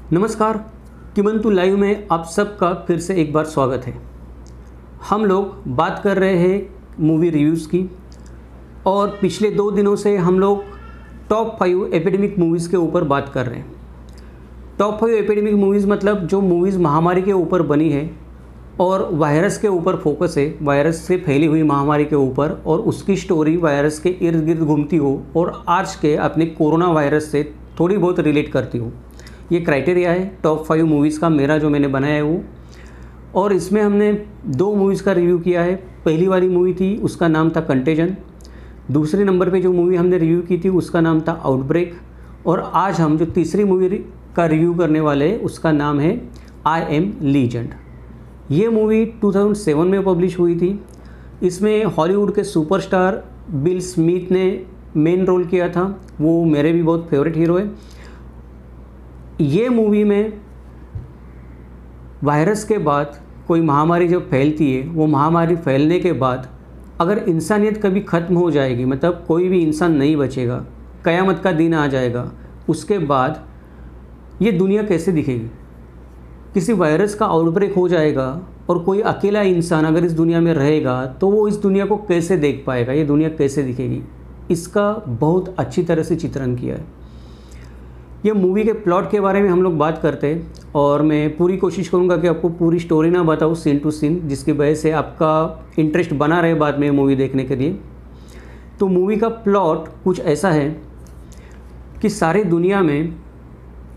नमस्कार। किमंतु लाइव में आप सबका फिर से एक बार स्वागत है। हम लोग बात कर रहे हैं मूवी रिव्यूज़ की और पिछले 2 दिनों से हम लोग टॉप 5 एपिडेमिक मूवीज़ के ऊपर बात कर रहे हैं। टॉप 5 एपिडेमिक मूवीज़ मतलब जो मूवीज़ महामारी के ऊपर बनी है और वायरस के ऊपर फोकस है, वायरस से फैली हुई महामारी के ऊपर, और उसकी स्टोरी वायरस के इर्द गिर्द घूमती हो और आज के अपने कोरोना वायरस से थोड़ी बहुत रिलेट करती हो। ये क्राइटेरिया है टॉप 5 मूवीज़ का मेरा, जो मैंने बनाया है वो। और इसमें हमने 2 मूवीज़ का रिव्यू किया है। पहली वाली मूवी थी, उसका नाम था कंटेजन। दूसरे नंबर पे जो मूवी हमने रिव्यू की थी उसका नाम था आउटब्रेक। और आज हम जो तीसरी मूवी का रिव्यू करने वाले हैं उसका नाम है आई एम लीजेंड। ये मूवी 2007 में पब्लिश हुई थी। इसमें हॉलीवुड के सुपरस्टार विल स्मिथ ने मेन रोल किया था। वो मेरे भी बहुत फेवरेट हीरो है। ये मूवी में वायरस के बाद कोई महामारी जब फैलती है, वो महामारी फैलने के बाद अगर इंसानियत कभी ख़त्म हो जाएगी, मतलब कोई भी इंसान नहीं बचेगा, क़यामत का दिन आ जाएगा, उसके बाद ये दुनिया कैसे दिखेगी। किसी वायरस का आउटब्रेक हो जाएगा और कोई अकेला इंसान अगर इस दुनिया में रहेगा तो वो इस दुनिया को कैसे देख पाएगा, ये दुनिया कैसे दिखेगी। इसका बहुत अच्छी तरह से चित्रण किया है। ये मूवी के प्लॉट के बारे में हम लोग बात करते हैं और मैं पूरी कोशिश करूंगा कि आपको पूरी स्टोरी ना बताऊँ सीन टू सीन, जिसकी वजह से आपका इंटरेस्ट बना रहे बाद में मूवी देखने के लिए। तो मूवी का प्लॉट कुछ ऐसा है कि सारी दुनिया में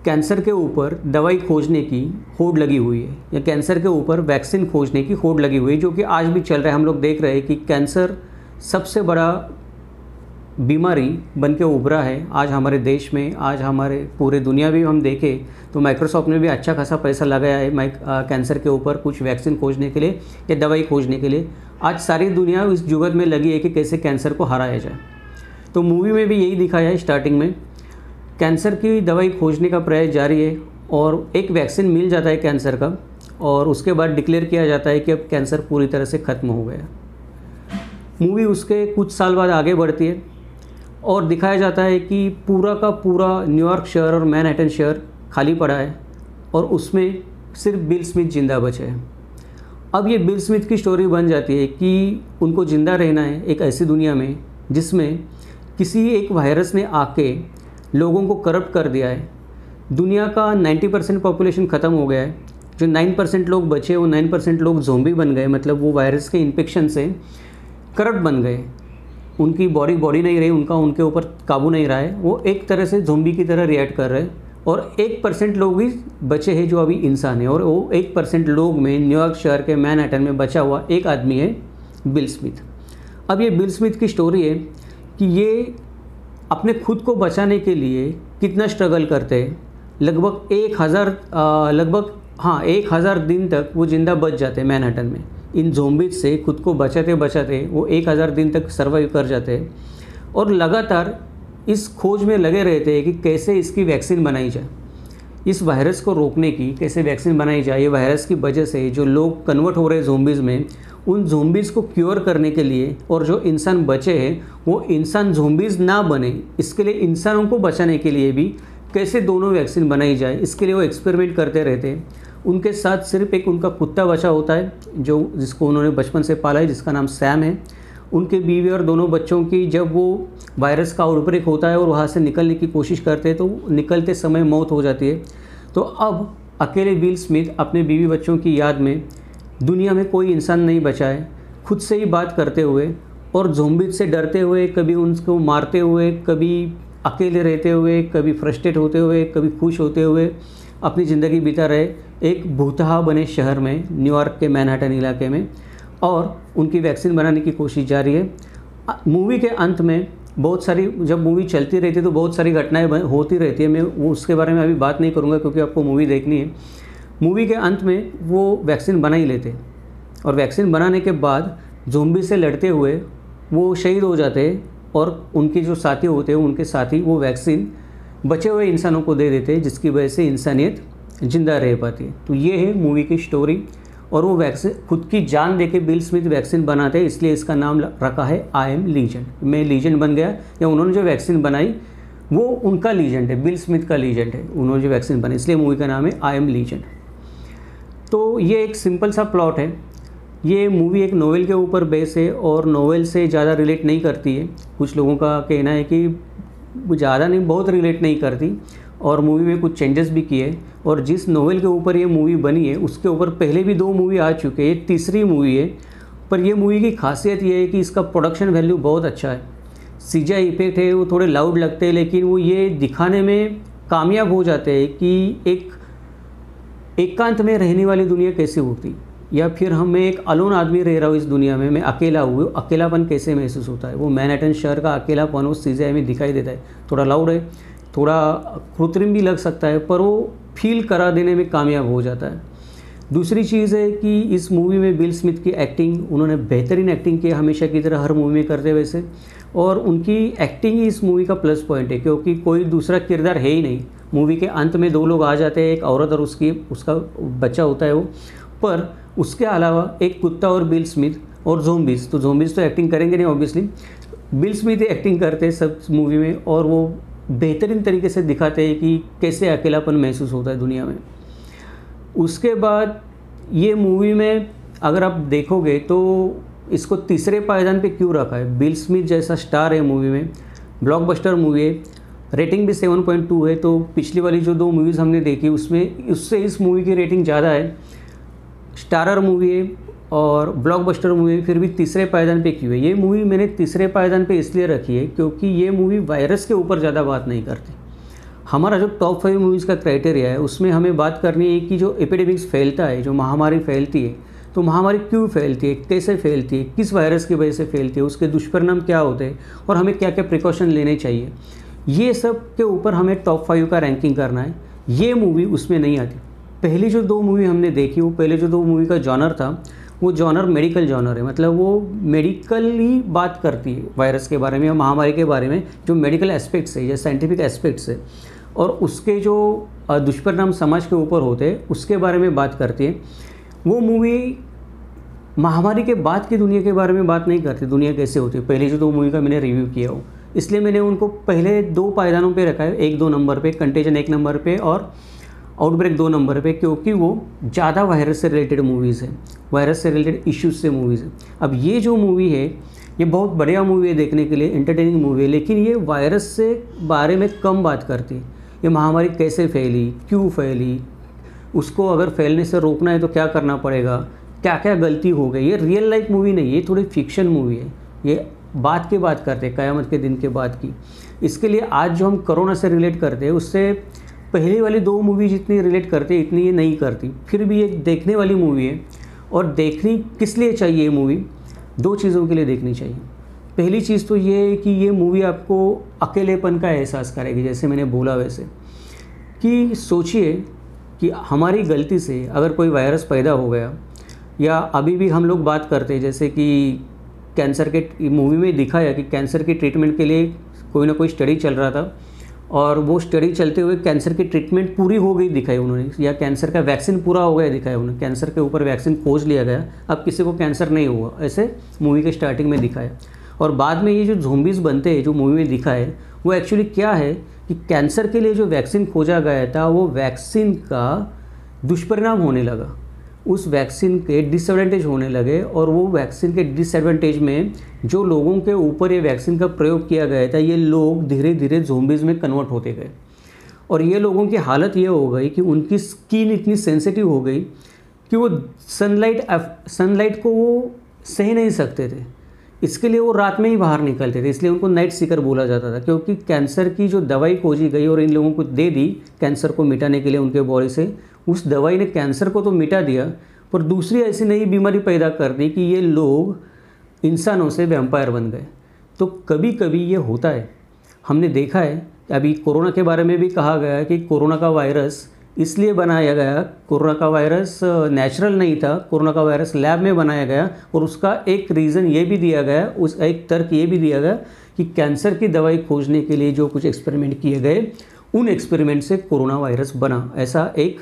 कैंसर के ऊपर दवाई खोजने की होड़ लगी हुई है, या कैंसर के ऊपर वैक्सीन खोजने की होड़ लगी हुई है, जो कि आज भी चल रहा है। हम लोग देख रहे हैं कि कैंसर सबसे बड़ा बीमारी बन के उभरा है आज हमारे देश में। आज हमारे पूरे दुनिया भी हम देखें तो माइक्रोसॉफ्ट ने भी अच्छा खासा पैसा लगाया है कैंसर के ऊपर कुछ वैक्सीन खोजने के लिए या दवाई खोजने के लिए। आज सारी दुनिया इस जुगत में लगी है कि कैसे कैंसर को हराया जाए। तो मूवी में भी यही दिखाया है। स्टार्टिंग में कैंसर की दवाई खोजने का प्रयास जारी है और एक वैक्सीन मिल जाता है कैंसर का, और उसके बाद डिक्लेयर किया जाता है कि अब कैंसर पूरी तरह से ख़त्म हो गया। मूवी उसके कुछ साल बाद आगे बढ़ती है और दिखाया जाता है कि पूरा का पूरा न्यूयॉर्क शहर और मैनहट्टन शहर खाली पड़ा है और उसमें सिर्फ बिल स्मिथ ज़िंदा बचे हैं। अब ये बिल स्मिथ की स्टोरी बन जाती है कि उनको ज़िंदा रहना है एक ऐसी दुनिया में जिसमें किसी एक वायरस ने आके लोगों को करप्ट कर दिया है। दुनिया का 90% पॉपुलेशन ख़त्म हो गया है। जो 9% लोग बचे वो 9% लोग ज़ोंबी बन गए, मतलब वो वायरस के इन्फेक्शन से करप्ट बन गए। उनकी बॉडी नहीं रही, उनके ऊपर काबू नहीं रहा है। वो एक तरह से ज़ोंबी की तरह रिएक्ट कर रहे हैं। और 1% लोग भी बचे हैं जो अभी इंसान है, और वो 1% लोग में न्यूयॉर्क शहर के मैनहट्टन में बचा हुआ एक आदमी है, बिल स्मिथ। अब ये बिल स्मिथ की स्टोरी है कि ये अपने खुद को बचाने के लिए कितना स्ट्रगल करते हैं। लगभग 1000 दिन तक वो ज़िंदा बच जाते हैं मैनहट्टन में। इन ज़ोंबीज से खुद को बचाते बचाते वो 1000 दिन तक सर्वाइव कर जाते हैं और लगातार इस खोज में लगे रहते हैं कि कैसे इसकी वैक्सीन बनाई जाए, इस वायरस को रोकने की कैसे वैक्सीन बनाई जाए। ये वायरस की वजह से जो लोग कन्वर्ट हो रहे हैं ज़ोंबीज़ में, उन ज़ोंबीज़ को क्योर करने के लिए, और जो इंसान बचे हैं वो इंसान ज़ोंबीज़ ना बने, इसके लिए इंसानों को बचाने के लिए भी कैसे दोनों वैक्सीन बनाई जाए, इसके लिए वो एक्सपेरिमेंट करते रहते हैं। उनके साथ सिर्फ एक उनका कुत्ता बचा होता है जिसको उन्होंने बचपन से पाला है, जिसका नाम सैम है। उनके बीवी और दोनों बच्चों की जब वो वायरस का आउटब्रेक होता है और वहाँ से निकलने की कोशिश करते हैं तो निकलते समय मौत हो जाती है। तो अब अकेले विल स्मिथ अपने बीवी बच्चों की याद में दुनिया में कोई इंसान नहीं बचा है, खुद से ही बात करते हुए और ज़ोंबीज से डरते हुए, कभी उनको मारते हुए, कभी अकेले रहते हुए, कभी फ्रस्ट्रेट होते हुए, कभी खुश होते हुए अपनी ज़िंदगी बिता रहे एक भूतहा बने शहर में, न्यूयॉर्क के मैनहट्टन इलाके में, और उनकी वैक्सीन बनाने की कोशिश जारी है। मूवी के अंत में बहुत सारी, जब मूवी चलती रहती है तो बहुत सारी घटनाएं होती रहती है। मैं वो उसके बारे में अभी बात नहीं करूँगा क्योंकि आपको मूवी देखनी है। मूवी के अंत में वो वैक्सीन बना ही लेते और वैक्सीन बनाने के बाद ज़ोंबी से लड़ते हुए वो शहीद हो जाते हैं और उनके जो साथी होते हैं, उनके साथी वो वैक्सीन बचे हुए इंसानों को दे देते हैं, जिसकी वजह से इंसानियत ज़िंदा रह पाती है। तो ये है मूवी की स्टोरी। और वो वैक्सीन खुद की जान देके बिल स्मिथ वैक्सीन बनाते हैं, इसलिए इसका नाम रखा है आई एम लीजेंड। मैं लीजेंड बन गया, या उन्होंने जो वैक्सीन बनाई वो उनका लीजेंड है, बिल स्मिथ का लीजेंड है, उन्होंने जो वैक्सीन बनाई, इसलिए मूवी का नाम है आई एम लीजेंड। तो ये एक सिंपल सा प्लॉट है। ये मूवी एक नोवेल के ऊपर बेस है और नोवेल से ज़्यादा रिलेट नहीं करती है। कुछ लोगों का कहना है कि ज़्यादा नहीं, बहुत रिलेट नहीं करती, और मूवी में कुछ चेंजेस भी किए। और जिस नोवेल के ऊपर ये मूवी बनी है उसके ऊपर पहले भी 2 मूवी आ चुके हैं, ये तीसरी मूवी है। पर ये मूवी की खासियत ये है कि इसका प्रोडक्शन वैल्यू बहुत अच्छा है। सीजीआई इफेक्ट है, वो थोड़े लाउड लगते हैं, लेकिन वो ये दिखाने में कामयाब हो जाते हैं कि एक एकांत में रहने वाली दुनिया कैसे होती, या फिर हमें एक अलोन आदमी रह रहा हूँ इस दुनिया में, मैं अकेला हूँ, अकेलापन कैसे महसूस होता है। वो मैनहट्टन शहर का अकेलापन उस सीजीआई में दिखाई देता है। थोड़ा लाउड है, थोड़ा कृत्रिम भी लग सकता है, पर वो फील करा देने में कामयाब हो जाता है। दूसरी चीज़ है कि इस मूवी में बिल स्मिथ की एक्टिंग, उन्होंने बेहतरीन एक्टिंग की, हमेशा की तरह हर मूवी में करते वैसे, और उनकी एक्टिंग ही इस मूवी का प्लस पॉइंट है, क्योंकि कोई दूसरा किरदार है ही नहीं। मूवी के अंत में 2 लोग आ जाते हैं, एक औरत और उसका बच्चा होता है वो, पर उसके अलावा एक कुत्ता और बिल स्मिथ और ज़ोंबीज़। तो ज़ोंबीज़ तो एक्टिंग करेंगे नहीं ऑब्वियसली, बिल स्मिथ ही एक्टिंग करते हैं सब मूवी में, और वो बेहतरीन तरीके से दिखाते हैं कि कैसे अकेलापन महसूस होता है दुनिया में। उसके बाद ये मूवी में अगर आप देखोगे तो इसको तीसरे पायदान पे क्यों रखा है। बिल स्मिथ जैसा स्टार है मूवी में, ब्लॉकबस्टर मूवी है, रेटिंग भी 7.2 है। तो पिछली वाली जो 2 मूवीज़ हमने देखी उससे इस मूवी की रेटिंग ज़्यादा है। स्टारर मूवी है और ब्लॉकबस्टर मूवी है, फिर भी तीसरे पायदान पे क्यों है। ये मूवी मैंने तीसरे पायदान पे इसलिए रखी है क्योंकि ये मूवी वायरस के ऊपर ज़्यादा बात नहीं करती। हमारा जो टॉप 5 मूवीज़ का क्राइटेरिया है उसमें हमें बात करनी है कि जो एपिडेमिक्स फैलता है, जो महामारी फैलती है, तो महामारी क्यों फैलती है, कैसे फैलती है, किस वायरस की वजह से फैलती है, उसके दुष्परिणाम क्या होते हैं और हमें क्या क्या प्रिकॉशन लेने चाहिए, ये सब के ऊपर हमें टॉप 5 का रैंकिंग करना है। ये मूवी उसमें नहीं आती। पहली जो 2 मूवी हमने देखी, वो पहले जो 2 मूवी का जॉनर था, वो जॉनर मेडिकल जॉनर है, मतलब वो मेडिकल ही बात करती है वायरस के बारे में या महामारी के बारे में, जो मेडिकल एस्पेक्ट्स है या साइंटिफिक एस्पेक्ट्स है, और उसके जो दुष्परिणाम समाज के ऊपर होते हैं उसके बारे में बात करती है। वो मूवी महामारी के बाद की दुनिया के बारे में बात नहीं करती, दुनिया कैसे होती है। पहले जो 2 मूवी का मैंने रिव्यू किया हो, इसलिए मैंने उनको पहले 2 पायदानों पे रखा है, 1-2 नंबर पे, कंटेजन 1 नंबर पे और आउटब्रेक 2 नंबर पे, क्योंकि वो ज़्यादा वायरस से रिलेटेड मूवीज़ है, वायरस से रिलेटेड इश्यूज से मूवीज़ है। अब ये जो मूवी है ये बहुत बढ़िया मूवी है देखने के लिए, एंटरटेनिंग मूवी है, लेकिन ये वायरस से बारे में कम बात करती है। ये महामारी कैसे फैली, क्यों फैली, उसको अगर फैलने से रोकना है तो क्या करना पड़ेगा, क्या क्या गलती हो गई। ये रियल लाइफ मूवी नहीं है, ये थोड़ी फिक्शन मूवी है, ये बात की बात करते हैं, क़यामत के दिन के बाद की। इसके लिए आज जो हम कोरोना से रिलेट करते हैं उससे पहली वाली 2 मूवी जितनी रिलेट करते हैं इतनी ये नहीं करती। फिर भी एक देखने वाली मूवी है, और देखनी किस लिए चाहिए ये मूवी, 2 चीज़ों के लिए देखनी चाहिए। पहली चीज़ तो ये है कि ये मूवी आपको अकेलेपन का एहसास कराएगी, जैसे मैंने बोला वैसे, कि सोचिए कि हमारी गलती से अगर कोई वायरस पैदा हो गया, या अभी भी हम लोग बात करते हैं जैसे कि कैंसर के मूवी में दिखाया कि कैंसर की ट्रीटमेंट के लिए कोई ना कोई स्टडी चल रहा था, और वो स्टडी चलते हुए कैंसर की ट्रीटमेंट पूरी हो गई दिखाई उन्होंने, या कैंसर का वैक्सीन पूरा हो गया दिखाया उन्होंने, कैंसर के ऊपर वैक्सीन खोज लिया गया, अब किसी को कैंसर नहीं हुआ, ऐसे मूवी के स्टार्टिंग में दिखाया। और बाद में ये जो ज़ोंबीज़ बनते हैं जो मूवी में दिखा है, वो एक्चुअली क्या है कि कैंसर के लिए जो वैक्सीन खोजा गया था वो वैक्सीन का दुष्परिणाम होने लगा, उस वैक्सीन के डिसएडवांटेज होने लगे, और वो वैक्सीन के डिसएडवांटेज में जो लोगों के ऊपर ये वैक्सीन का प्रयोग किया गया था, ये लोग धीरे धीरे ज़ोंबीज़ में कन्वर्ट होते गए। और ये लोगों की हालत ये हो गई कि उनकी स्किन इतनी सेंसिटिव हो गई कि वो सनलाइट को वो सह नहीं सकते थे, इसके लिए वो रात में ही बाहर निकलते थे, इसलिए उनको नाइट सीकर बोला जाता था। क्योंकि कैंसर की जो दवाई खोजी गई और इन लोगों को दे दी कैंसर को मिटाने के लिए उनके बॉडी से, उस दवाई ने कैंसर को तो मिटा दिया, पर दूसरी ऐसी नई बीमारी पैदा कर दी कि ये लोग इंसानों से वैम्पायर बन गए। तो कभी कभी ये होता है, हमने देखा है, अभी कोरोना के बारे में भी कहा गया है कि कोरोना का वायरस इसलिए बनाया गया, कोरोना का वायरस नेचुरल नहीं था, कोरोना का वायरस लैब में बनाया गया, और उसका एक रीज़न ये भी दिया गया, उस एक तर्क ये भी दिया गया कि कैंसर की दवाई खोजने के लिए जो कुछ एक्सपेरिमेंट किए गए, उन एक्सपेरिमेंट से कोरोना वायरस बना, ऐसा एक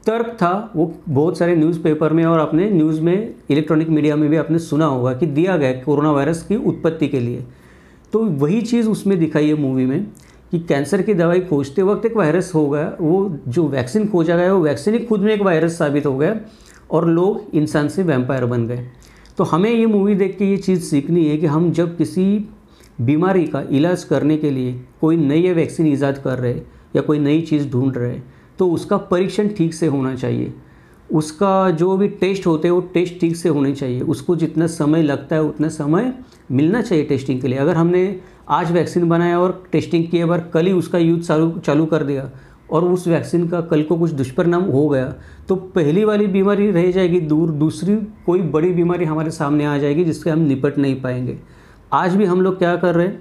तर्क था। वो बहुत सारे न्यूज़पेपर में और अपने न्यूज़ में, इलेक्ट्रॉनिक मीडिया में भी आपने सुना होगा कि दिया गया कोरोना वायरस की उत्पत्ति के लिए। तो वही चीज़ उसमें दिखाई है मूवी में, कि कैंसर की दवाई खोजते वक्त एक वायरस हो गया, वो जो वैक्सीन खोजा गया वो वैक्सीन ही खुद में एक वायरस साबित हो गया और लोग इंसान से वैम्पायर बन गए। तो हमें ये मूवी देख के ये चीज़ सीखनी है कि हम जब किसी बीमारी का इलाज करने के लिए कोई नई वैक्सीन ईजाद कर रहे या कोई नई चीज़ ढूंढ रहे तो उसका परीक्षण ठीक से होना चाहिए, उसका जो भी टेस्ट होते हैं वो टेस्ट ठीक से होने चाहिए, उसको जितना समय लगता है उतना समय मिलना चाहिए टेस्टिंग के लिए। अगर हमने आज वैक्सीन बनाया और टेस्टिंग किए बार कल ही उसका यूज चालू कर दिया और उस वैक्सीन का कल को कुछ दुष्परिणाम हो गया तो पहली वाली बीमारी रह जाएगी दूर, दूसरी कोई बड़ी बीमारी हमारे सामने आ जाएगी जिससे हम निपट नहीं पाएंगे। आज भी हम लोग क्या कर रहे हैं,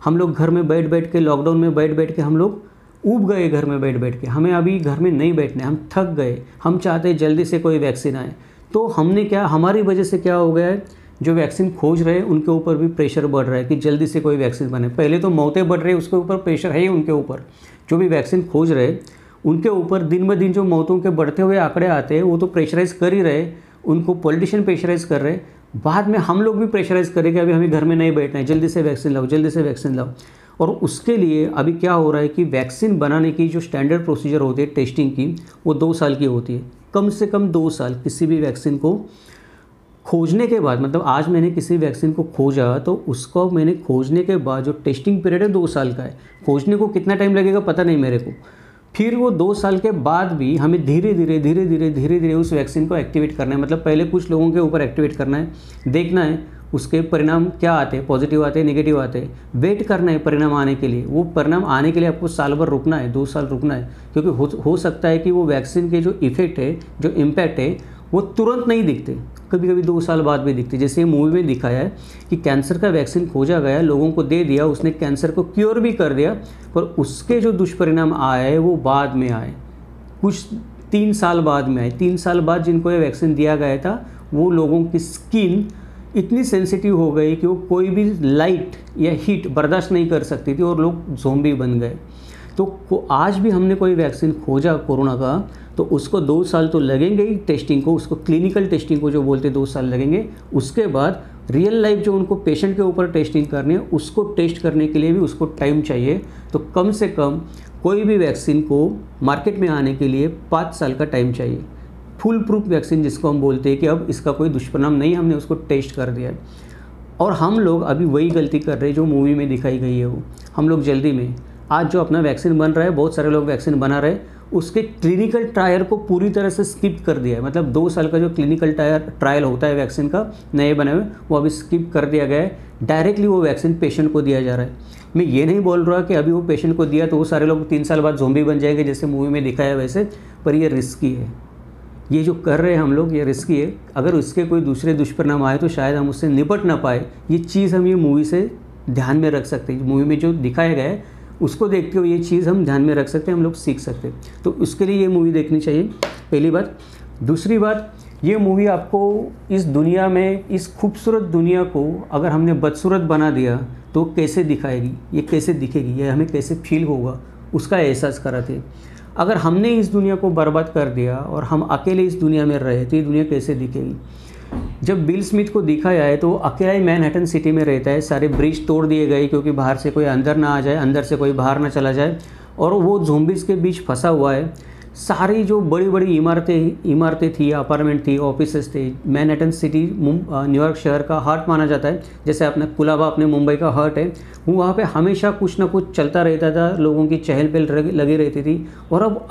हम लोग घर में बैठ के लॉकडाउन में बैठ के हम लोग ऊब गए घर में बैठ के, हमें अभी घर में नहीं बैठना, हम थक गए, हम चाहते हैं जल्दी से कोई वैक्सीन आए। तो हमने क्या, हमारी वजह से क्या हो गया है, जो वैक्सीन खोज रहे हैं उनके ऊपर भी प्रेशर बढ़ रहा है कि जल्दी से कोई वैक्सीन बने। पहले तो मौतें बढ़ रही है उसके ऊपर प्रेशर है ही, उनके ऊपर जो भी वैक्सीन खोज रहे उनके ऊपर दिन ब दिन जो मौतों के बढ़ते हुए आंकड़े आते हैं वो तो प्रेशराइज कर ही रहे, उनको पॉलिटिशियन प्रेशराइज कर रहे, बाद में हम लोग भी प्रेशराइज करेंगे अभी हमें घर में नहीं बैठना है, जल्दी से वैक्सीन लाओ, जल्दी से वैक्सीन लाओ। और उसके लिए अभी क्या हो रहा है कि वैक्सीन बनाने की जो स्टैंडर्ड प्रोसीजर होती है टेस्टिंग की वो 2 साल की होती है, कम से कम 2 साल किसी भी वैक्सीन को खोजने के बाद। मतलब आज मैंने किसी वैक्सीन को खोजा तो उसको मैंने खोजने के बाद जो टेस्टिंग पीरियड है 2 साल का है। खोजने को कितना टाइम लगेगा पता नहीं मेरे को, फिर वो 2 साल के बाद भी हमें धीरे धीरे उस वैक्सीन को एक्टिवेट करना है। मतलब पहले कुछ लोगों के ऊपर एक्टिवेट करना है, देखना है उसके परिणाम क्या आते हैं, पॉजिटिव आते हैं नेगेटिव आते हैं, वेट करना है परिणाम आने के लिए। वो परिणाम आने के लिए आपको साल भर रुकना है, 2 साल रुकना है, क्योंकि हो सकता है कि वो वैक्सीन के जो इफेक्ट है, जो इम्पैक्ट है वो तुरंत नहीं दिखते, कभी कभी 2 साल बाद भी दिखते। जैसे ये मूवी में दिखाया है कि कैंसर का वैक्सीन खोजा गया, लोगों को दे दिया, उसने कैंसर को क्योर भी कर दिया, पर उसके जो दुष्परिणाम आए वो बाद में आए, कुछ 3 साल बाद में आए। 3 साल बाद जिनको ये वैक्सीन दिया गया था वो लोगों की स्किन इतनी सेंसिटिव हो गई कि वो कोई भी लाइट या हीट बर्दाश्त नहीं कर सकती थी और लोग ज़ोंबी बन गए। तो आज भी हमने कोई वैक्सीन खोजा कोरोना का तो उसको 2 साल तो लगेंगे ही टेस्टिंग को, उसको क्लिनिकल टेस्टिंग को जो बोलते 2 साल लगेंगे। उसके बाद रियल लाइफ जो उनको पेशेंट के ऊपर टेस्टिंग करनी है उसको टेस्ट करने के लिए भी उसको टाइम चाहिए। तो कम से कम कोई भी वैक्सीन को मार्केट में आने के लिए 5 साल का टाइम चाहिए। फुल प्रूफ वैक्सीन जिसको हम बोलते हैं कि अब इसका कोई दुष्परिणाम नहीं, हमने उसको टेस्ट कर दिया है। और हम लोग अभी वही गलती कर रहे हैं जो मूवी में दिखाई गई है। वो हम लोग जल्दी में आज जो अपना वैक्सीन बन रहा है, बहुत सारे लोग वैक्सीन बना रहे हैं, उसके क्लिनिकल ट्रायल को पूरी तरह से स्किप कर दिया है। मतलब 2 साल का जो क्लिनिकल ट्रायल होता है वैक्सीन का नए बने हुए, वो अभी स्किप कर दिया गया है। डायरेक्टली वो वैक्सीन पेशेंट को दिया जा रहा है। मैं ये नहीं बोल रहा कि अभी वो पेशेंट को दिया तो वो सारे लोग 3 साल बाद ज़ोंबी बन जाएंगे जैसे मूवी में दिखाया है वैसे, पर ये रिस्की है। ये जो कर रहे हैं हम लोग ये रिस्की है। अगर उसके कोई दूसरे दुष्परिणाम आए तो शायद हम उससे निपट ना पाए। ये चीज़ हम ये मूवी से ध्यान में रख सकते हैं। मूवी में जो दिखाया गया है उसको देखते हुए ये चीज़ हम ध्यान में रख सकते हैं, हम लोग सीख सकते हैं। तो उसके लिए ये मूवी देखनी चाहिए, पहली बात। दूसरी बात, ये मूवी आपको इस दुनिया में, इस खूबसूरत दुनिया को अगर हमने बदसूरत बना दिया तो कैसे दिखाएगी, ये कैसे दिखेगी, ये हमें कैसे फील होगा, उसका एहसास कराते। अगर हमने इस दुनिया को बर्बाद कर दिया और हम अकेले इस दुनिया में रहे तो ये दुनिया कैसे दिखेगी। जब बिल स्मिथ को दिखाया है तो अकेला ही मैनहट्टन सिटी में रहता है, सारे ब्रिज तोड़ दिए गए क्योंकि बाहर से कोई अंदर ना आ जाए, अंदर से कोई बाहर ना चला जाए, और वो ज़ोंबीज के बीच फंसा हुआ है। सारी जो बड़ी बड़ी इमारतें थी, अपार्टमेंट थी, ऑफिसेस थे। मैनहट्टन सिटी न्यूयॉर्क शहर का हार्ट माना जाता है, जैसे अपना कुलाबा अपने मुंबई का हार्ट है। वहाँ पे हमेशा कुछ ना कुछ चलता रहता था, लोगों की चहल पहल लगी रहती थी। और अब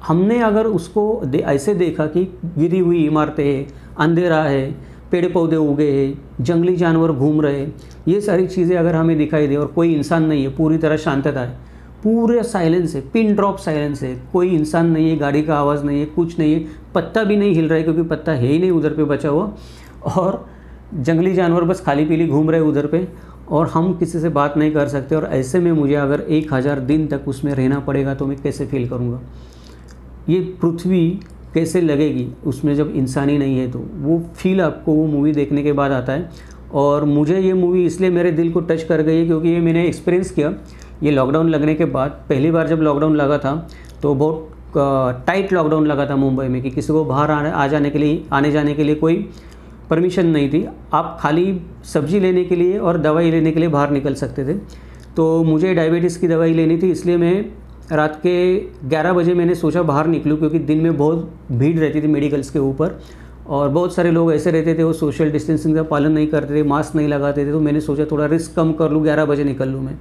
हमने अगर उसको ऐसे देखा कि गिरी हुई इमारतें हैं, अंधेरा है, पेड़ पौधे उगे हैं, जंगली जानवर घूम रहे हैं, ये सारी चीज़ें अगर हमें दिखाई दे और कोई इंसान नहीं है, पूरी तरह शांतता है, पूरे साइलेंस है, पिन ड्रॉप साइलेंस है, कोई इंसान नहीं है, गाड़ी का आवाज़ नहीं है, कुछ नहीं है, पत्ता भी नहीं हिल रहा है क्योंकि पत्ता है ही नहीं उधर पे बचा हुआ, और जंगली जानवर बस खाली पीली घूम रहे उधर पे, और हम किसी से बात नहीं कर सकते। और ऐसे में मुझे अगर 1000 दिन तक उसमें रहना पड़ेगा तो मैं कैसे फील करूँगा, ये पृथ्वी कैसे लगेगी उसमें जब इंसान ही नहीं है। तो वो फील आपको वो मूवी देखने के बाद आता है। और मुझे ये मूवी इसलिए मेरे दिल को टच कर गई है क्योंकि ये मैंने एक्सपीरियंस किया। ये लॉकडाउन लगने के बाद, पहली बार जब लॉकडाउन लगा था तो बहुत टाइट लॉकडाउन लगा था मुंबई में कि किसी को बाहर आने जाने के लिए कोई परमिशन नहीं थी। आप खाली सब्जी लेने के लिए और दवाई लेने के लिए बाहर निकल सकते थे। तो मुझे डायबिटीज़ की दवाई लेनी थी, इसलिए मैं रात के 11 बजे मैंने सोचा बाहर निकलूँ, क्योंकि दिन में बहुत भीड़ रहती थी मेडिकल्स के ऊपर और बहुत सारे लोग ऐसे रहते थे वो सोशल डिस्टेंसिंग का पालन नहीं करते थे, मास्क नहीं लगाते थे। तो मैंने सोचा थोड़ा रिस्क कम कर लूँ, 11 बजे निकल लूँ मैं।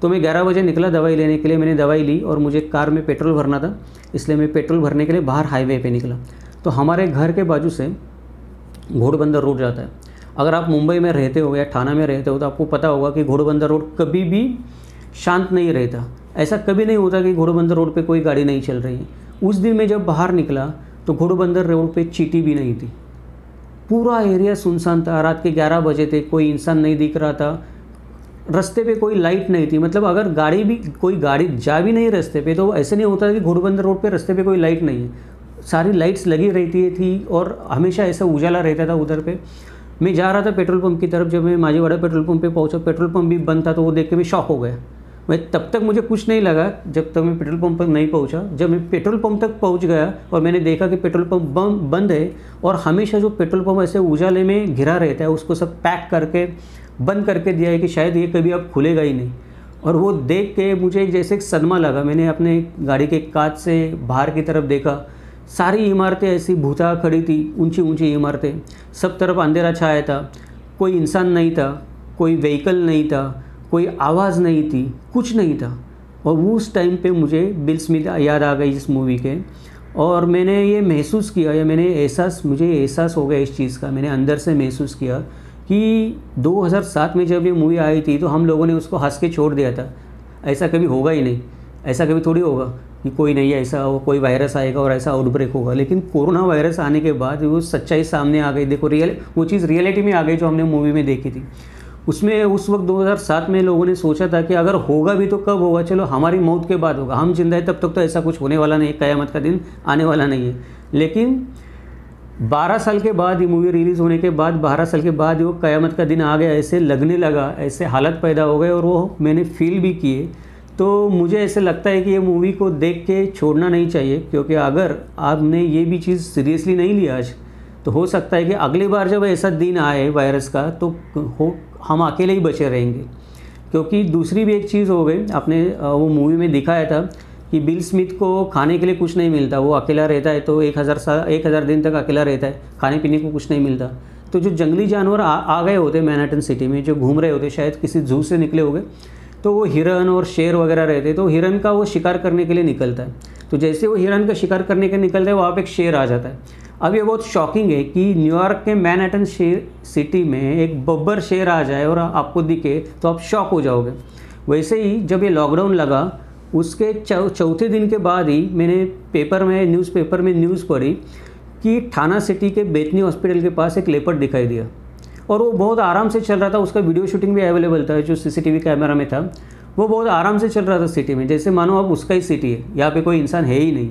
तो मैं 11 बजे निकला दवाई लेने के लिए। मैंने दवाई ली और मुझे कार में पेट्रोल भरना था, इसलिए मैं पेट्रोल भरने के लिए बाहर हाईवे पे निकला। तो हमारे घर के बाजू से घोड़बंदर रोड जाता है। अगर आप मुंबई में रहते हो या ठाणा में रहते हो तो आपको पता होगा कि घोड़बंदर रोड कभी भी शांत नहीं रहता। ऐसा कभी नहीं होता कि घोड़बंदर रोड पे कोई गाड़ी नहीं चल रही है। उस दिन मैं जब बाहर निकला तो घोड़बंदर रोड पे चींटी भी नहीं थी, पूरा एरिया सुनसान था। रात के 11 बजे थे, कोई इंसान नहीं दिख रहा था, रास्ते पे कोई लाइट नहीं थी। मतलब अगर कोई गाड़ी जा भी नहीं रास्ते पे तो ऐसे नहीं होता कि घोड़बंदर रोड पे रास्ते पे कोई लाइट नहीं है, सारी लाइट्स लगी रहती थी और हमेशा ऐसा उजाला रहता था उधर पे। मैं जा रहा था पेट्रोल पंप की तरफ, जब मैं माजीवाड़ा पेट्रोल पंप पे पहुंचा, पेट्रोल पंप भी बंद था। तो वो देख के मैं शॉक हो गया। मैं तब तक मुझे कुछ नहीं लगा जब तक मैं पेट्रोल पंप पर नहीं पहुंचा। जब मैं पेट्रोल पंप तक पहुंच गया और मैंने देखा कि पेट्रोल पंप बंद है और हमेशा जो पेट्रोल पंप ऐसे उजाले में घिरा रहता है उसको सब पैक करके बंद करके दिया है कि शायद ये कभी अब खुलेगा ही नहीं। और वो देख के मुझे जैसे एक सदमा लगा। मैंने अपने गाड़ी के कांच से बाहर की तरफ देखा, सारी इमारतें ऐसी भूता खड़ी थी, ऊंची ऊंची इमारतें, सब तरफ अंधेरा छाया था, कोई इंसान नहीं था, कोई व्हीकल नहीं था, कोई आवाज़ नहीं थी, कुछ नहीं था। और उस टाइम पे मुझे बिल स्मिथ याद आ गई इस मूवी के, और मैंने ये महसूस किया या मुझे एहसास हो गया इस चीज़ का। मैंने अंदर से महसूस किया कि 2007 में जब ये मूवी आई थी तो हम लोगों ने उसको हंस के छोड़ दिया था, ऐसा कभी होगा ही नहीं, ऐसा कभी थोड़ी होगा कि कोई नहीं ऐसा हो, कोई वायरस आएगा और ऐसा आउटब्रेक होगा। लेकिन कोरोना वायरस आने के बाद वो सच्चाई सामने आ गई। देखो वो चीज़ रियलिटी में आ गई जो हमने मूवी में देखी थी। उसमें उस वक्त 2007 में लोगों ने सोचा था कि अगर होगा भी तो कब होगा, चलो हमारी मौत के बाद होगा, हम जिंदा है तब तक तो ऐसा कुछ होने वाला नहीं, क़यामत का दिन आने वाला नहीं है। लेकिन 12 साल के बाद, ये मूवी रिलीज़ होने के बाद 12 साल के बाद वो क़यामत का दिन आ गया, ऐसे लगने लगा, ऐसे हालत पैदा हो गए और वो मैंने फील भी किए। तो मुझे ऐसे लगता है कि ये मूवी को देख के छोड़ना नहीं चाहिए, क्योंकि अगर आपने ये भी चीज़ सीरियसली नहीं लिया आज, तो हो सकता है कि अगली बार जब ऐसा दिन आए वायरस का तो हम अकेले ही बचे रहेंगे। क्योंकि दूसरी भी एक चीज़ हो गई, आपने वो मूवी में दिखाया था कि बिल स्मिथ को खाने के लिए कुछ नहीं मिलता, वो अकेला रहता है तो 1000 दिन तक अकेला रहता है, खाने पीने को कुछ नहीं मिलता। तो जो जंगली जानवर आ गए होते मैनहट्टन सिटी में, जो घूम रहे होते, शायद किसी जू से निकले होंगे, तो वो हिरन और शेर वगैरह रहते, तो हिरन का वो शिकार करने के लिए निकलता है। तो जैसे वो हिरन का शिकार करने के लिए निकलता है, वहाँ पे एक शेर आ जाता है। अब ये बहुत शॉकिंग है कि न्यूयॉर्क के मैनहट्टन सिटी में एक बब्बर शेर आ जाए और आपको दिखे तो आप शॉक हो जाओगे। वैसे ही जब ये लॉकडाउन लगा उसके चौथे दिन के बाद ही मैंने न्यूज़पेपर में न्यूज़ पढ़ी कि ठाणा सिटी के बेतनी हॉस्पिटल के पास एक लेपर्ड दिखाई दिया और वो बहुत आराम से चल रहा था। उसका वीडियो शूटिंग भी अवेलेबल था, जो CCTV कैमरा में था। वो बहुत आराम से चल रहा था सिटी में, जैसे मानो अब उसका ही सिटी है, यहाँ पे कोई इंसान है ही नहीं।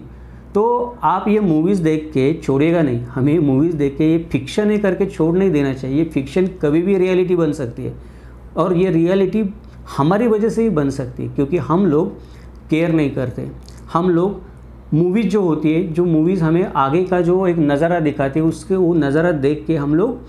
तो आप ये मूवीज़ देख के छोड़ेगा नहीं, हमें मूवीज़ देख के ये फिक्शन है करके छोड़ नहीं देना चाहिए। फिक्शन कभी भी रियलिटी बन सकती है और ये रियलिटी हमारी वजह से ही बन सकती है, क्योंकि हम लोग केयर नहीं करते। हम लोग मूवीज़ जो होती है, जो मूवीज़ हमें आगे का जो एक नज़ारा दिखाती है, उसके वो नज़ारा देख के हम लोग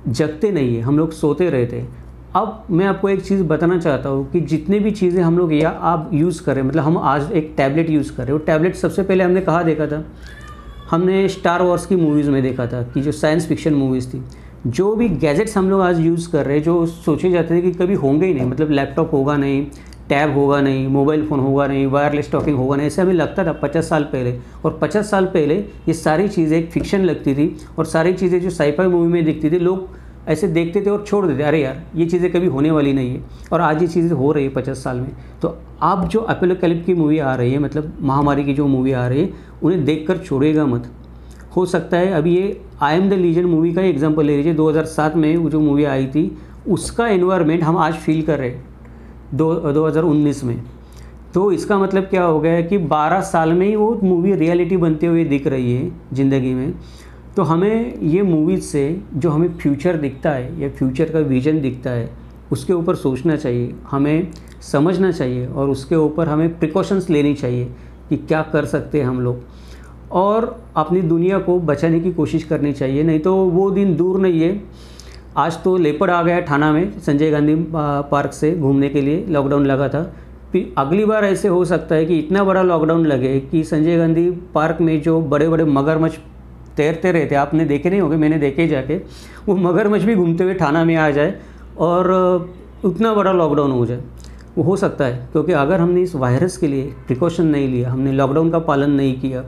जगते नहीं है, हम लोग सोते रहते हैं। अब मैं आपको एक चीज़ बताना चाहता हूँ कि जितने भी चीज़ें हम लोग या आप यूज़ करें, मतलब हम आज एक टैबलेट यूज़ कर रहे हो, टैबलेट सबसे पहले हमने कहाँ देखा था? हमने स्टार वॉर्स की मूवीज़ में देखा था कि जो साइंस फिक्शन मूवीज़ थी। जो भी गैजेट्स हम लोग आज यूज़ कर रहे हैं, जो सोचे जाते थे कि कभी होंगे ही नहीं, मतलब लैपटॉप होगा नहीं, टैब होगा नहीं, मोबाइल फ़ोन होगा नहीं, वायरलेस टॉकिंग होगा नहीं, ऐसे हमें लगता था 50 साल पहले। और 50 साल पहले ये सारी चीज़ें एक फ़िक्शन लगती थी और सारी चीज़ें जो साईफाई मूवी में दिखती थी, लोग ऐसे देखते थे और छोड़ देते, अरे यार ये चीज़ें कभी होने वाली नहीं है। और आज ये चीज़ें हो रही है 50 साल में। तो आप जो अपोकैलिप्स की मूवी आ रही है, मतलब महामारी की जो मूवी आ रही है, उन्हें देखकर छोड़ेगा मत। हो सकता है अभी ये I am the legend movie का एग्जाम्पल ले लीजिए, 2007 में वो जो मूवी आई थी उसका एनवायरनमेंट हम आज फील कर रहे हैं 2019 में। तो इसका मतलब क्या हो गया है कि 12 साल में ही वो मूवी रियलिटी बनते हुए दिख रही है ज़िंदगी में। तो हमें ये मूवीज़ से जो हमें फ्यूचर दिखता है या फ्यूचर का विज़न दिखता है, उसके ऊपर सोचना चाहिए, हमें समझना चाहिए और उसके ऊपर हमें प्रिकॉशंस लेनी चाहिए कि क्या कर सकते हैं हम लोग, और अपनी दुनिया को बचाने की कोशिश करनी चाहिए। नहीं तो वो दिन दूर नहीं है आज तो लेपर्ड आ गया थाना में संजय गांधी पार्क से घूमने के लिए, लॉकडाउन लगा था। फिर अगली बार ऐसे हो सकता है कि इतना बड़ा लॉकडाउन लगे कि संजय गांधी पार्क में जो बड़े बड़े मगरमच्छ तैरते रहते, आपने देखे नहीं होंगे, मैंने देखे जाके, वो मगरमच्छ भी घूमते हुए थाना में आ जाए और उतना बड़ा लॉकडाउन हो जाए। वो हो सकता है, क्योंकि अगर हमने इस वायरस के लिए प्रिकॉशन नहीं लिया, हमने लॉकडाउन का पालन नहीं किया,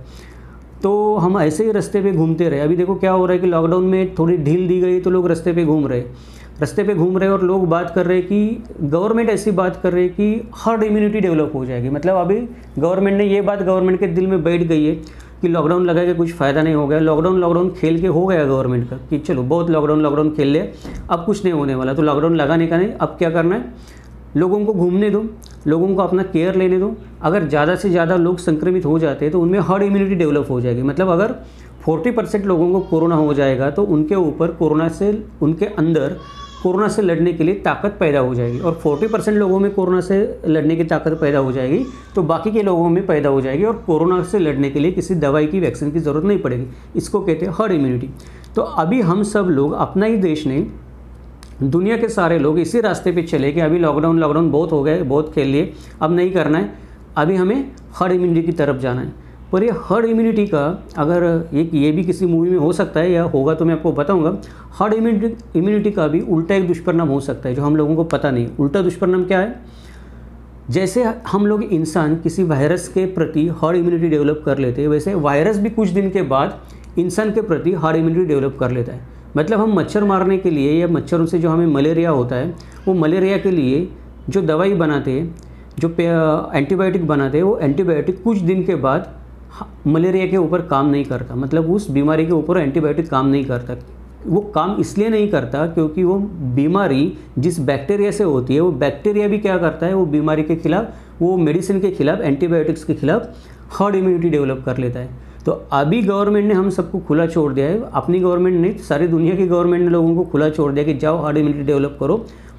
तो हम ऐसे ही रास्ते पे घूमते रहे। अभी देखो क्या हो रहा है कि लॉकडाउन में थोड़ी ढील दी गई तो लोग रास्ते पे घूम रहे और लोग बात कर रहे हैं कि गवर्नमेंट ऐसी बात कर रही है कि हर्ड इम्यूनिटी डेवलप हो जाएगी। मतलब अभी गवर्नमेंट ने ये बात गवर्नमेंट के दिल में बैठ गई है कि लॉकडाउन लगा के कुछ फ़ायदा नहीं हो गया, लॉकडाउन खेल के हो गया गवर्नमेंट का कि चलो बहुत लॉकडाउन खेल ले, अब कुछ नहीं होने वाला, तो लॉकडाउन लगाने का नहीं, अब क्या करना है, लोगों को घूमने दो, लोगों को अपना केयर लेने दो। अगर ज़्यादा से ज़्यादा लोग संक्रमित हो जाते हैं तो उनमें हर्ड इम्यूनिटी डेवलप हो जाएगी। मतलब अगर 40% लोगों को कोरोना हो जाएगा तो उनके ऊपर उनके अंदर कोरोना से लड़ने के लिए ताकत पैदा हो जाएगी, और 40% लोगों में कोरोना से लड़ने की ताकत पैदा हो जाएगी तो बाकी के लोगों में पैदा हो जाएगी, और कोरोना से लड़ने के लिए किसी दवाई की, वैक्सीन की ज़रूरत नहीं पड़ेगी। इसको कहते हैं हर्ड इम्यूनिटी। तो अभी हम सब लोग, अपना ही देश ने, दुनिया के सारे लोग इसी रास्ते पे चले कि अभी लॉकडाउन बहुत हो गए, बहुत खेल लिए, अब नहीं करना है, अभी हमें हर्ड इम्यूनिटी की तरफ जाना है। पर ये हर्ड इम्यूनिटी का अगर ये भी किसी मूवी में हो सकता है या होगा तो मैं आपको बताऊंगा। हर्ड इम्यूनिटी का भी उल्टा एक दुष्परिणाम हो सकता है जो हम लोगों को पता नहीं। उल्टा दुष्परिणाम क्या है? जैसे हम लोग इंसान किसी वायरस के प्रति हर्ड इम्यूनिटी डेवलप कर लेते हैं, वैसे वायरस भी कुछ दिन के बाद इंसान के प्रति हर्ड इम्यूनिटी डेवलप कर लेता है। मतलब हम मच्छर मारने के लिए या मच्छरों से जो हमें मलेरिया होता है, वो मलेरिया के लिए जो दवाई बनाते हैं, जो एंटीबायोटिक बनाते हैं, वो एंटीबायोटिक कुछ दिन के बाद मलेरिया के ऊपर काम नहीं करता। मतलब उस बीमारी के ऊपर एंटीबायोटिक काम नहीं करता। वो काम इसलिए नहीं करता क्योंकि वो बीमारी जिस बैक्टीरिया से होती है, वो बैक्टीरिया भी क्या करता है, वो बीमारी के खिलाफ, वो मेडिसिन के खिलाफ, एंटीबायोटिक्स के खिलाफ हर्ड इम्यूनिटी डेवलप कर लेता है। तो अभी गवर्नमेंट ने हम सबको खुला छोड़ दिया है, अपनी गवर्नमेंट ने, सारी दुनिया की गवर्नमेंट ने लोगों को खुला छोड़ दिया कि जाओ हर्ड इम्यूनिटी डेवलप करो।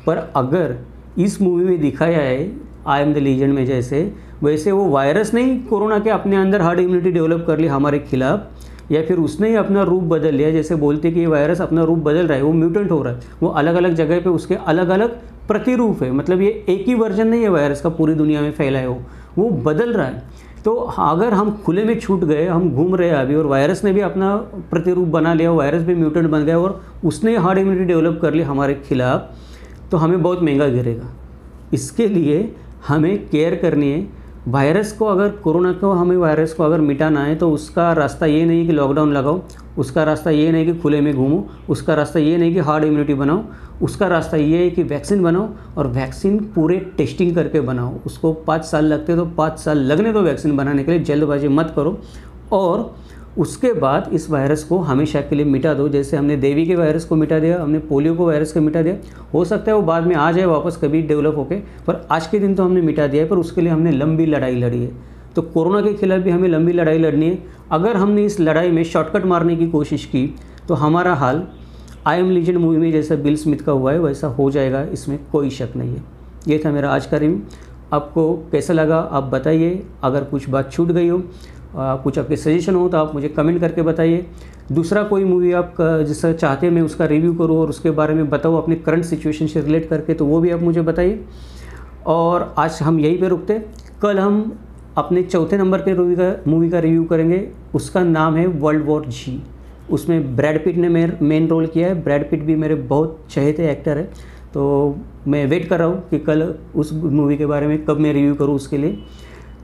पर अगर इस मूवी में दिखाया है आई एम द लीजेंड में जैसे, वैसे वो वायरस नहीं कोरोना के अपने अंदर हर्ड इम्यूनिटी डेवलप कर ली हमारे खिलाफ, या फिर उसने ही अपना रूप बदल लिया। जैसे बोलते कि ये वायरस अपना रूप बदल रहा है, वो म्यूटेंट हो रहा है, वो अलग अलग जगह पे उसके अलग अलग प्रतिरूप है। मतलब ये एक ही वर्जन नहीं है वायरस का पूरी दुनिया में फैला है, वो बदल रहा है। तो अगर हम खुले में छूट गए, हम घूम रहे हैं अभी, और वायरस ने भी अपना प्रतिरूप बना लिया, वायरस भी म्यूटेंट बन गया और उसने हार्ड इम्यूनिटी डेवलप कर ली हमारे खिलाफ, तो हमें बहुत महंगा गिरेगा। इसके लिए हमें केयर करनी है। वायरस को, अगर कोरोना को, हमें वायरस को अगर मिटाना है तो उसका रास्ता ये नहीं कि लॉकडाउन लगाओ, उसका रास्ता ये नहीं कि खुले में घूमो, उसका रास्ता ये नहीं कि हार्ड इम्यूनिटी बनाओ, उसका रास्ता ये है कि वैक्सीन बनाओ, और वैक्सीन पूरे टेस्टिंग करके बनाओ। उसको 5 साल लगते तो 5 साल लगने दो वैक्सीन बनाने के लिए, जल्दबाजी मत करो। और उसके बाद इस वायरस को हमेशा के लिए मिटा दो। जैसे हमने देवी के वायरस को मिटा दिया, हमने पोलियो को वायरस को मिटा दिया, हो सकता है वो बाद में आ जाए वापस कभी डेवलप होके, पर आज के दिन तो हमने मिटा दिया है। पर उसके लिए हमने लंबी लड़ाई लड़ी है। तो कोरोना के खिलाफ भी हमें लंबी लड़ाई लड़नी है। अगर हमने इस लड़ाई में शॉर्टकट मारने की कोशिश की तो हमारा हाल आई एम लीजेंड मूवी में जैसा बिल स्मिथ का हुआ है वैसा हो जाएगा, इसमें कोई शक नहीं है। ये था मेरा आज का रिव्यू। आपको कैसा लगा आप बताइए। अगर कुछ बात छूट गई हो, कुछ आपके सजेशन हो तो आप मुझे कमेंट करके बताइए। दूसरा कोई मूवी आप जिसका चाहते हैं मैं उसका रिव्यू करूँ और उसके बारे में बताऊँ अपनी करंट सिचुएशन से रिलेट करके, तो वो भी आप मुझे बताइए। और आज हम यहीं पे रुकते। कल हम अपने चौथे नंबर के मूवी का रिव्यू करेंगे। उसका नाम है वर्ल्ड वॉर जी। उसमें ब्रैड पिट ने मेन रोल किया है। ब्रैड पिट भी मेरे बहुत चहेते एक्टर है, तो मैं वेट कर रहा हूँ कि कल उस मूवी के बारे में कब मैं रिव्यू करूँ उसके लिए।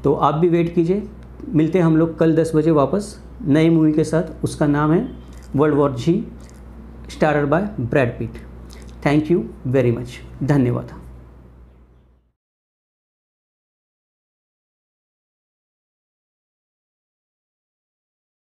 तो आप भी वेट कीजिए। मिलते हैं हम लोग कल 10 बजे वापस नई मूवी के साथ। उसका नाम है World War Z, starrer by Brad Pitt. Thank you very much. धन्यवाद।